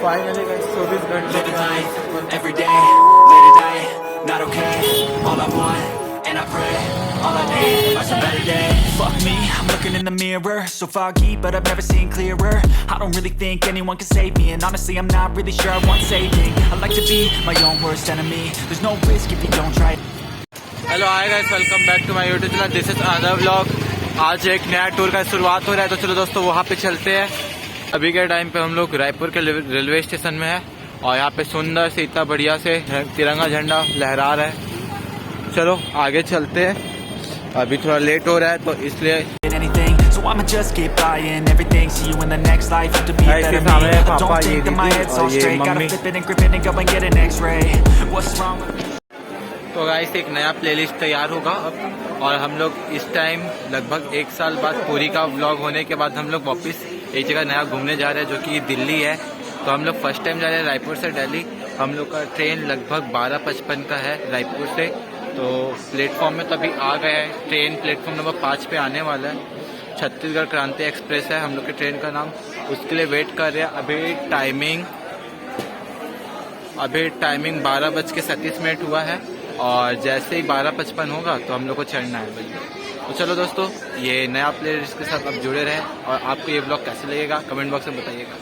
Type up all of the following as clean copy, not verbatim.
Finally 24 घंटे every day, late at night, not okay. All I want, and I pray, all I need are some better days. Fuck me, I'm looking in the mirror, so foggy, but I've never seen clearer. I don't really think anyone can save me, and honestly, I'm not really sure I want saving. I like to be my own worst enemy. There's no risk if you don't try it. Hello hi guys, welcome back to my YouTube channel. This is another vlog. आज एक नया tour का शुरुआत हो रहा है, तो चलो दोस्तों वहाँ पे चलते हैं। अभी के टाइम पे हम लोग रायपुर के रेलवे स्टेशन में है और यहाँ पे सुंदर से इतना बढ़िया से तिरंगा झंडा लहरा रहा है। चलो आगे चलते हैं। अभी थोड़ा लेट हो रहा है तो इसलिए So I'ma just keep buying everything. See you in the next life. Have to be better me. I don't think that my head's all straight. Gotta flip it and grip it and go and get an X-ray. What's wrong with me? तो guys एक नया playlist तैयार होगा अब, और हम लोग इस टाइम लगभग 1 साल बाद पूरी का व्लॉग होने के बाद हम लोग वापस एक जगह नया घूमने जा रहे हैं जो कि दिल्ली है। तो हम लोग फर्स्ट टाइम जा रहे हैं रायपुर से दिल्ली। हम लोग का ट्रेन लगभग 12:55 का है रायपुर से। तो प्लेटफॉर्म में तो अभी आ गया है, ट्रेन प्लेटफॉर्म नंबर 5 पे आने वाला है। छत्तीसगढ़ क्रांति एक्सप्रेस है हम लोग के ट्रेन का नाम, उसके लिए वेट कर रहे हैं। अभी टाइमिंग 12:37 हुआ है और जैसे ही 12:55 होगा तो हम लोग को चढ़ना है भाई। तो चलो दोस्तों, ये नया प्लेलिस्ट के साथ आप जुड़े रहें और आपको ये ब्लॉग कैसे लगेगा कमेंट बॉक्स में बताइएगा।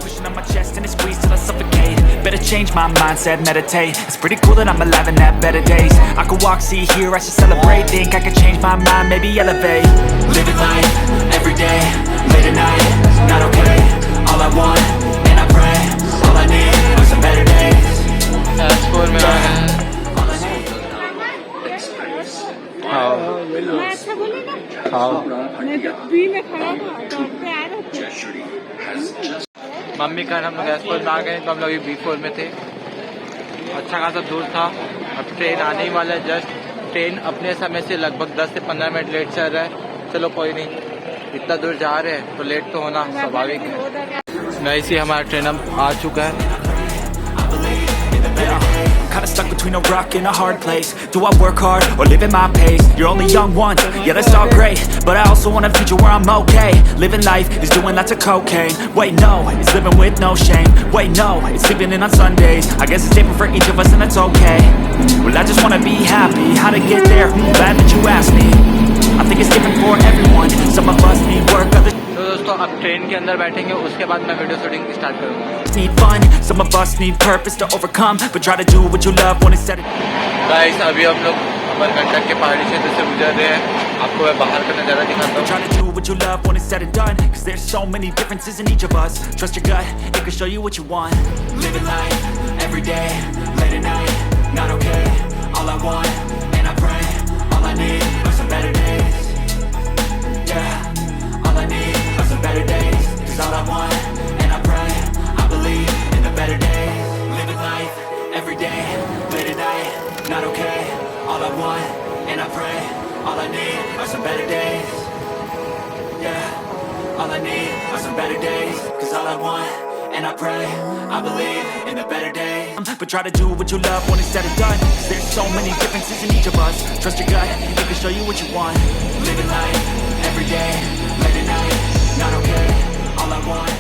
Pushing on my chest and it squeezed till I suffocate. Better change my mindset, meditate. It's pretty cool that I'm alive and have better days. I could walk, see, hear, I should celebrate. Think I could change my mind, maybe elevate. Living life, every day, late at night, not okay. All I want, and I pray, all I need are some better days. School में आए हैं। हाँ मैं अच्छा बोली ना? हाँ मैं जब बी में खड़ा था तो पे आ रहे थे। मम्मी का हम लोग एयरपोर्ट में आ गए, तो हम लोग B4 में थे। अच्छा खासा दूर था। अब ट्रेन आने ही वाला है जस्ट। ट्रेन अपने समय से लगभग 10 से 15 मिनट लेट चल रहा है। चलो कोई नहीं, इतना दूर जा रहे हैं तो लेट तो होना स्वाभाविक है। नहीं सी हमारा ट्रेन अब आ चुका है। Kinda stuck between a rock and a hard place. Do I work hard or live at my pace? You're only young once, yeah that's all great, but I also want a future where I'm okay. Living life is doing lots of cocaine. Wait no, it's living with no shame. Wait no, it's sleeping in on Sundays. I guess it's different for each of us and that's okay. Well I just wanna be happy. How to get there? Glad that you asked me. I think it's different for everyone. Some of us need work, others तो दोस्तों अब train के अंदर बैठेंगे, उसके बाद मैं video shooting start करूँगा। need fun. Some of us need purpose to overcome, but try to do what you love when it's said. Guys अभी हम लोग अमरकंटक के पहाड़ी क्षेत्र से गुजर रहे हैं। आपको मैं बाहर का नज़ारा दिखाता हूँ। Try to do what you love when it's said and done, cause there's so many differences in each of us. Trust your gut, it can show you what you want. Living life, every day, late at night, not okay. All I want, and I pray, all I need are some better days. Yeah, all I need are some better days. Cause all I want, and I pray, I believe in the better days. Living life, every day, late at night, not okay. All I want, and I pray, all I need are some better days. Yeah, all I need are some better days. Cause all I want, and I pray, I believe in the better days. But try to do what you love when it's said and done, cause there's so many differences in each of us. Trust your gut, it can show you what you want. Living life, every day, late at night, not okay. All I want,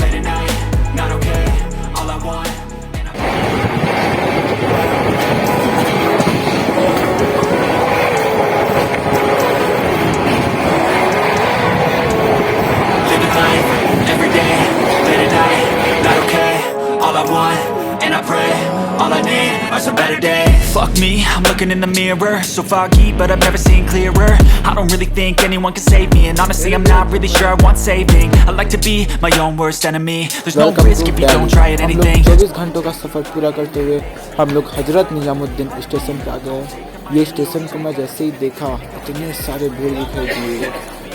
late at night, not okay. All I want, and I living life, every day, late at night, not okay. All I want, and I pray, all I need are some better days. Fuck me, I'm looking in the mirror, so foggy, but I've never seen clearer. I don't really think anyone can save me, and honestly I'm not really sure I want saving. I like to be my own worst enemy. There's no risk if you don't try at anything. 24 घंटों का सफ़र पूरा करते हुए हम लोग Hazrat Nizamuddin station पे आ गए। ये स्टेशन को मैं जैसे ही देखा इतने सारे भीड़ दिखाई दिए,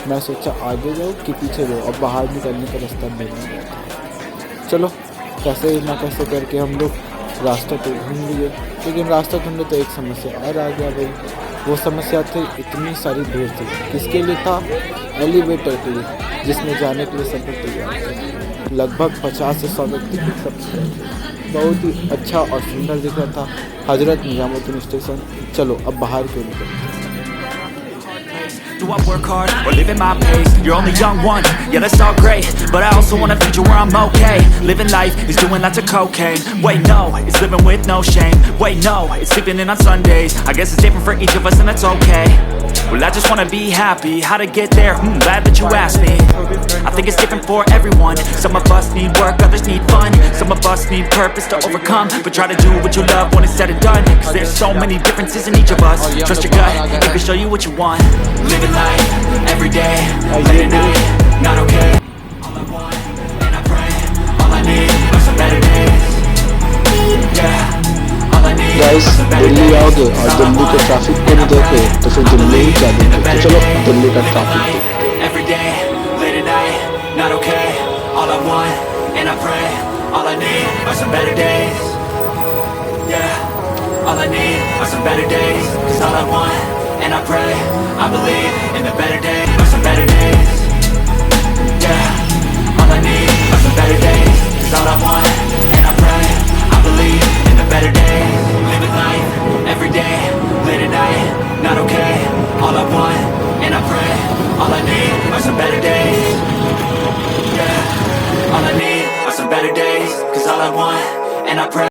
मैं सोचा आगे जाओ कि पीछे जाओ। अब बाहर निकलने का रास्ता मिल नहीं रहा था। चलो कैसे ना कैसे करके हम लोग रास्ता तो ढूंढ लिए, लेकिन रास्ता ढूंढे तो एक समस्या और आ गया भाई। वो समस्या थी इतनी सारी भीड़ थी। किसके लिए था? एलिवेटर के लिए, जिसमें जाने के लिए सफर तैयार थे। लगभग 50 से 100 व्यक्ति की सफर। बहुत ही अच्छा और सुंदर दिख रहा था हजरत निजामुद्दीन स्टेशन। चलो अब बाहर क्यों निकलते हैं। place? Do I work hard or live at my pace? You're only young once, yeah that's all great, but I also want a future where I'm okay. Living life is doing lots of cocaine. Wait no, it's living with no shame. Wait no, it's sleeping in on Sundays. I guess it's different for each of us and that's okay. Well I just wanna be happy, how to get there? Glad that you asked me. I think it's different for everyone. Some of us need work, others need fun. Some of us need purpose to overcome. But try to do what you love when it's said and done. Cause there's so many differences in each of us. Trust your gut, it can show you what you want. Living life, every day, late at night, not okay. All I want, and I pray, all I need are some better days. Yeah. Guys Delhi आओगे और दिल्ली के traffic को नहीं देखे तो फिर दिल्ली ही क्या देखे। तो चलो दिल्ली का ट्रैफिक देखो। Every day, late at night, not okay. All I want, and I pray, all I need are some better days. Yeah, all I need are some better days. Cause all I want, and I pray, I believe in the better days, are some better days. Yeah, all I need are some better days. Cause all I want, and I pray, I believe in the better days. Living life, every day, late at night, not okay. All I want, and I pray, all I need are some better days. Yeah, all I need are some better days. Cause all I want, and I pray